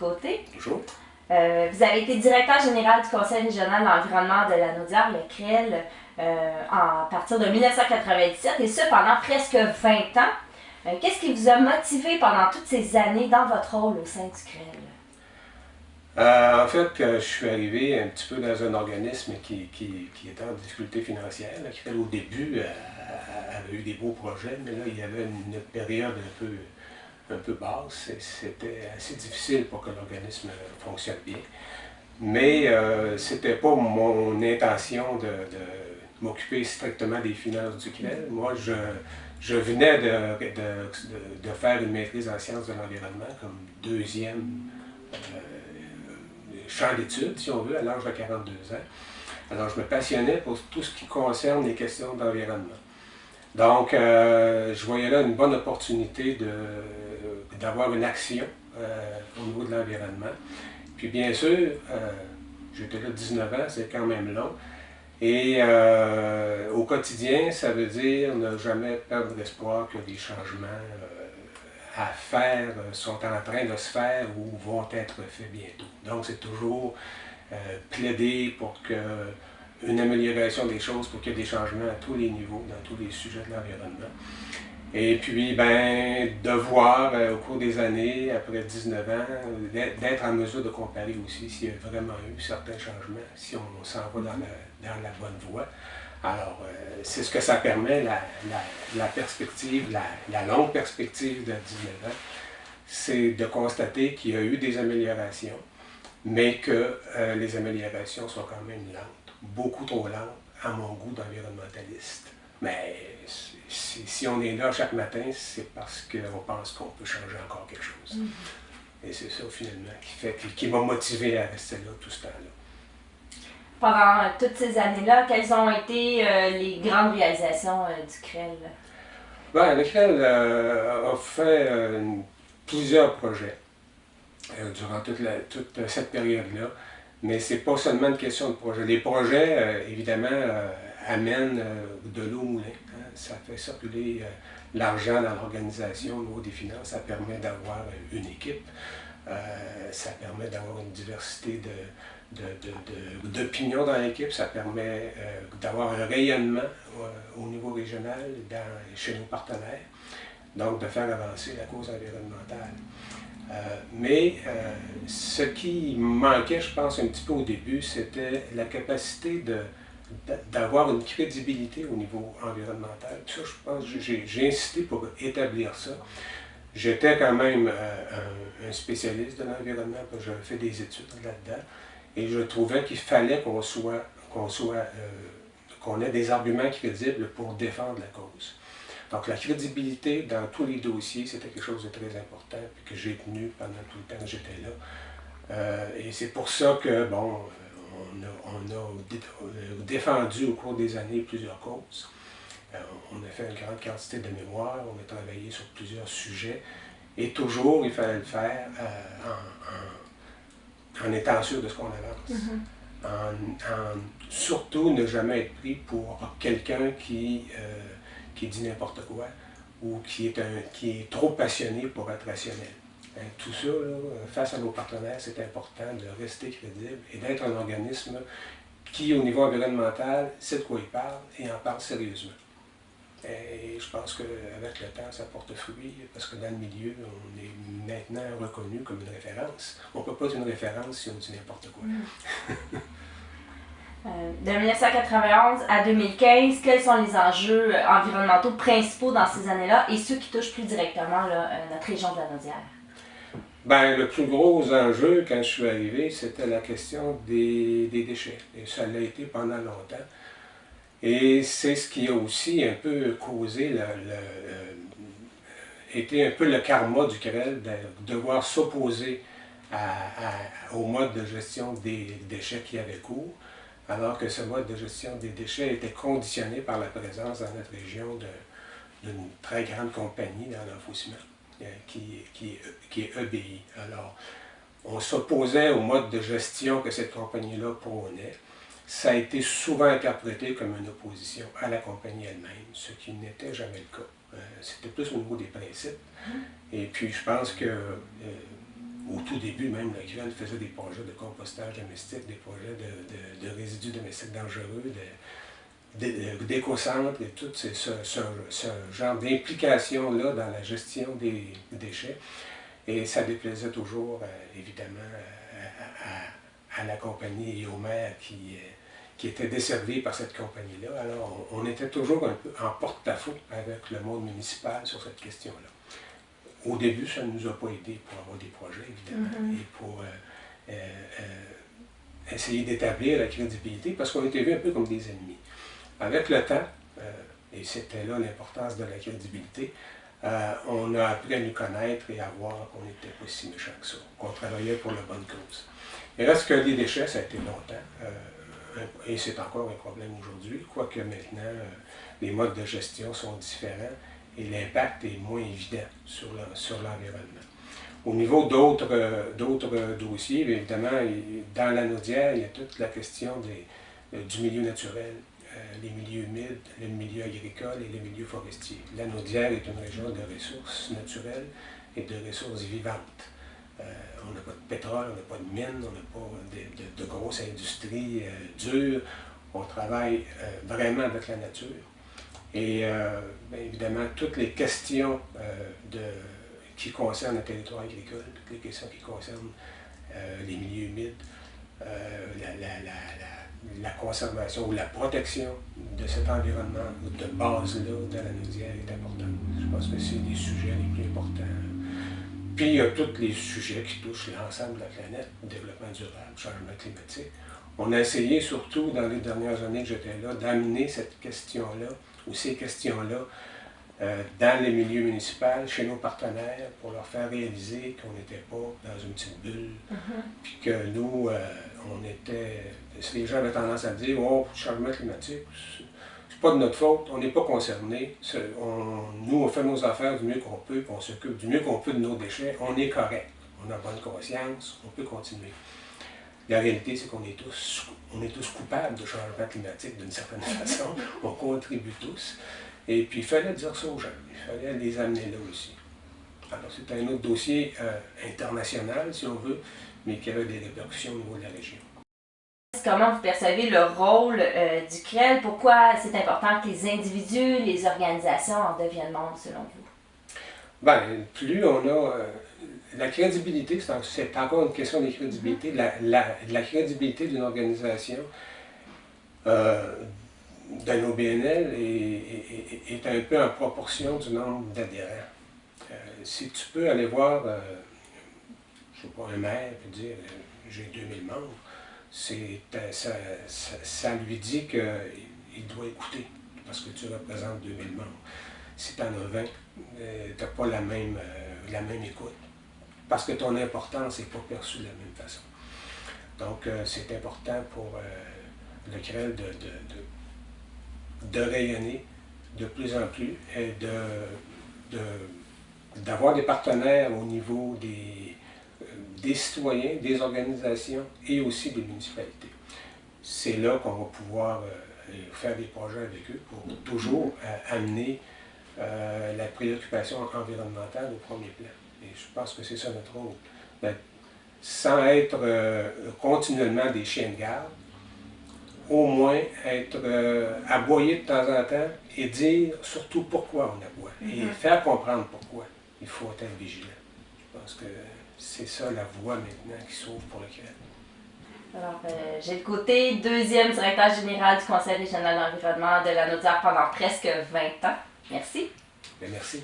Côté. Bonjour. Vous avez été directeur général du Conseil régional de l'environnement de la Naudière, le CREL, à partir de 1997, et ce pendant presque 20 ans. Qu'est-ce qui vous a motivé pendant toutes ces années dans votre rôle au sein du CREL? En fait, je suis arrivé un petit peu dans un organisme qui était en difficulté financière, là, qui au début avait eu des beaux projets, mais là, il y avait une période un peu basse et c'était assez difficile pour que l'organisme fonctionne bien. Mais c'était pas mon intention de m'occuper strictement des finances du CREL. Moi, je venais de faire une maîtrise en sciences de l'environnement comme deuxième champ d'études, si on veut, à l'âge de 42 ans. Alors, je me passionnais pour tout ce qui concerne les questions d'environnement. Donc, je voyais là une bonne opportunité d'avoir une action au niveau de l'environnement. Puis, bien sûr, j'étais là 19 ans, c'est quand même long. Et au quotidien, ça veut dire ne jamais perdre l'espoir que des changements à faire sont en train de se faire ou vont être faits bientôt. Donc, c'est toujours plaider pour une amélioration des choses, pour qu'il y ait des changements à tous les niveaux, dans tous les sujets de l'environnement. Et puis, de voir au cours des années, après 19 ans, d'être en mesure de comparer aussi s'il y a vraiment eu certains changements, si on s'en va dans la bonne voie. Alors, c'est ce que ça permet, la perspective, la longue perspective de 19 ans, c'est de constater qu'il y a eu des améliorations, mais que les améliorations sont quand même lentes, beaucoup trop lentes à mon goût d'environnementaliste. Mais si on est là chaque matin, c'est parce qu'on pense qu'on peut changer encore quelque chose. Et c'est ça, finalement, qui m'a motivé à rester là tout ce temps-là. Pendant toutes ces années-là, quelles ont été les grandes réalisations du CREL? Le CREL a fait plusieurs projets durant toute cette période-là, mais c'est pas seulement une question de projet. Les projets, évidemment, amènent de l'eau au moulin. Hein. Ça fait circuler l'argent dans l'organisation au niveau des finances. Ça permet d'avoir une équipe. Ça permet d'avoir une diversité d'opinions dans l'équipe. Ça permet d'avoir un rayonnement au niveau régional chez nos partenaires. Donc, de faire avancer la cause environnementale. Mais ce qui manquait, je pense, un petit peu au début, c'était la capacité d'avoir une crédibilité au niveau environnemental. Puis ça, je pense, j'ai insisté pour établir ça. J'étais quand même un spécialiste de l'environnement, parce que j'avais fait des études là-dedans, et je trouvais qu'il fallait qu'on ait des arguments crédibles pour défendre la cause. Donc la crédibilité dans tous les dossiers, c'était quelque chose de très important, puis que j'ai tenu pendant tout le temps que j'étais là. Et c'est pour ça que, on a défendu au cours des années plusieurs causes. On a fait une grande quantité de mémoires, on a travaillé sur plusieurs sujets, et toujours il fallait le faire en étant sûr de ce qu'on avance. Surtout ne jamais être pris pour quelqu'un qui dit n'importe quoi ou qui est trop passionné pour être rationnel. Tout ça, là, face à nos partenaires, c'est important de rester crédible et d'être un organisme qui, au niveau environnemental, sait de quoi il parle et en parle sérieusement. Et je pense qu'avec le temps, ça porte fruit, parce que dans le milieu, on est maintenant reconnu comme une référence. On ne peut pas être une référence si on dit n'importe quoi. De 1991 à 2015, quels sont les enjeux environnementaux principaux dans ces années-là et ceux qui touchent plus directement notre région de la Naudière? Le plus gros enjeu, quand je suis arrivé, c'était la question des déchets. Et ça l'a été pendant longtemps. Et c'est ce qui a aussi un peu causé, été un peu le karma du CREL, de devoir s'opposer au mode de gestion des déchets qui avait cours, alors que ce mode de gestion des déchets était conditionné par la présence dans notre région d'une très grande compagnie dans l'enfouissement, qui est EBI. Alors, on s'opposait au mode de gestion que cette compagnie-là prônait. Ça a été souvent interprété comme une opposition à la compagnie elle-même, ce qui n'était jamais le cas. C'était plus au niveau des principes. Et puis, je pense que Au tout début, même, le CREL faisait des projets de compostage domestique, des projets de résidus domestiques dangereux, d'éco-centres et tout ce genre d'implication-là dans la gestion des déchets. Et ça déplaisait toujours, évidemment, à la compagnie et au maire qui étaient desservis par cette compagnie-là. Alors, on était toujours un peu en porte-à-faux avec le monde municipal sur cette question-là. Au début, ça ne nous a pas aidé pour avoir des projets, évidemment, et pour essayer d'établir la crédibilité, parce qu'on était vus un peu comme des ennemis. Avec le temps, et c'était là l'importance de la crédibilité, on a appris à nous connaître et à voir qu'on n'était pas si méchants que ça, qu'on travaillait pour la bonne cause. Il reste que les déchets, ça a été longtemps, et c'est encore un problème aujourd'hui, quoique maintenant, les modes de gestion sont différents et l'impact est moins évident sur l'environnement. Au niveau d'autres dossiers, évidemment, dans la Naudière, il y a toute la question du milieu naturel, les milieux humides, le milieu agricole et le milieu forestier. La Naudière est une région de ressources naturelles et de ressources vivantes. On n'a pas de pétrole, on n'a pas de mines, on n'a pas de grosses industries dures. On travaille vraiment avec la nature. Et bien évidemment, toutes les questions qui concernent le territoire agricole, toutes les questions qui concernent les milieux humides, la conservation ou la protection de cet environnement de base-là de la Naudière est importante. Je pense que c'est des sujets les plus importants. Puis il y a tous les sujets qui touchent l'ensemble de la planète, développement durable, changement climatique. On a essayé, surtout dans les dernières années que j'étais là, d'amener cette question-là, ou ces questions-là, dans les milieux municipaux, chez nos partenaires, pour leur faire réaliser qu'on n'était pas dans une petite bulle, puis que nous, on était... Les gens avaient tendance à dire « Oh, changement climatique, c'est pas de notre faute, on n'est pas concernés, nous, on fait nos affaires du mieux qu'on peut, puis on s'occupe du mieux qu'on peut de nos déchets, on est correct, on a bonne conscience, on peut continuer. » La réalité, c'est qu'on est tous coupables de changement climatique d'une certaine façon, on contribue tous. Et puis, il fallait dire ça aux gens, il fallait les amener là aussi. Alors, c'est un autre dossier international, si on veut, mais qui avait des répercussions au niveau de la région. Comment vous percevez le rôle du CREL? Pourquoi c'est important que les individus, les organisations en deviennent membres, selon vous? Bien, plus on a... la crédibilité, c'est encore une question de crédibilité. La crédibilité d'une organisation d'un OBNL est un peu en proportion du nombre d'adhérents. Si tu peux aller voir, je ne sais pas, un maire et dire « j'ai 2000 membres », ça lui dit qu'il doit écouter, parce que tu représentes 2000 membres. Si tu en as 20, tu n'as pas la même écoute, parce que ton importance n'est pas perçue de la même façon. Donc, c'est important pour le CREL de rayonner de plus en plus et d'avoir des partenaires au niveau des citoyens, des organisations et aussi des municipalités. C'est là qu'on va pouvoir faire des projets avec eux pour toujours amener la préoccupation environnementale au premier plan. Et je pense que c'est ça notre rôle. Sans être continuellement des chiens de garde, au moins être aboyé de temps en temps et dire surtout pourquoi on aboie. Et faire comprendre pourquoi il faut être vigilant. Je pense que c'est ça la voie maintenant qui s'ouvre pour le CREL. Alors, Gilles Côté, deuxième directeur général du Conseil régional de l'environnement de la Naudière pendant presque 20 ans. Merci. Bien, merci.